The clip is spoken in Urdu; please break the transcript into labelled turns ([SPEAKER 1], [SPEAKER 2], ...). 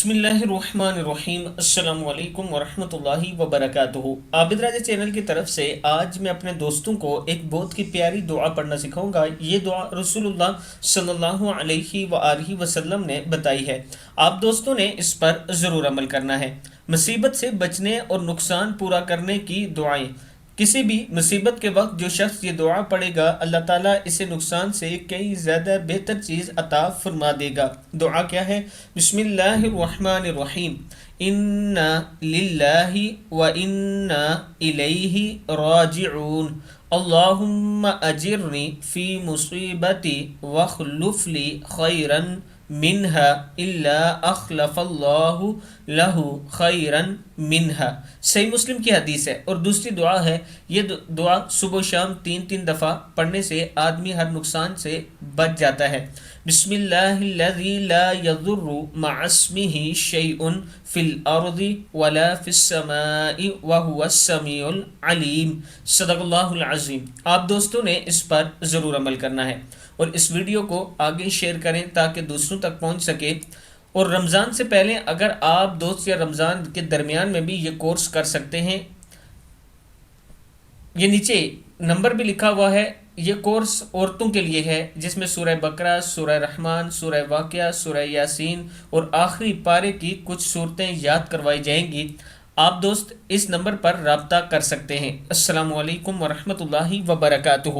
[SPEAKER 1] بسم اللہ الرحمن الرحیم، السلام علیکم ورحمۃ اللہ وبرکاتہ۔ عابد راجہ چینل کی طرف سے آج میں اپنے دوستوں کو ایک بہت کی پیاری دعا پڑھنا سکھاؤں گا۔ یہ دعا رسول اللہ صلی اللہ علیہ وآلہ وسلم نے بتائی ہے۔ آپ دوستوں نے اس پر ضرور عمل کرنا ہے۔ مصیبت سے بچنے اور نقصان پورا کرنے کی دعائیں۔ کسی بھی مصیبت کے وقت جو شخص یہ دعا پڑھے گا، اللہ تعالیٰ اسے نقصان سے کئی زیادہ بہتر چیز عطا فرما دے گا۔ دعا کیا ہے؟ بسم اللہ الرحمن الرحیم، انا للہ و انا الیہ راجعون، اللہم اجرنی فی مصیبتی واخلف لی خیرا منہا الا اخلف اللہ لہ خیرا منہا۔ صحیح مسلم کی حدیث ہے۔ اور دوسری دعا ہے، یہ دعا صبح و شام 3 دفعہ پڑھنے سے آدمی ہر نقصان سے بچ جاتا ہے۔ بسم اللہ الذی لا یضر مع اسمہ شیء فی الارض ولا فی السماء وہو السمیع العلیم۔ صدق اللہ العظیم۔ آپ دوستوں نے اس پر ضرور عمل کرنا ہے اور اس ویڈیو کو آگے شیئر کریں تاکہ دوسروں تک پہنچ سکے۔ اور رمضان سے پہلے اگر آپ دوست یا رمضان کے درمیان میں بھی یہ کورس کر سکتے ہیں، یہ نیچے نمبر بھی لکھا ہوا ہے۔ یہ کورس عورتوں کے لیے ہے، جس میں سورہ بقرہ، سورہ رحمان، سورہ واقعہ، سورہ یاسین اور آخری پارے کی کچھ صورتیں یاد کروائی جائیں گی۔ آپ دوست اس نمبر پر رابطہ کر سکتے ہیں۔ السلام علیکم ورحمۃ اللہ وبرکاتہ۔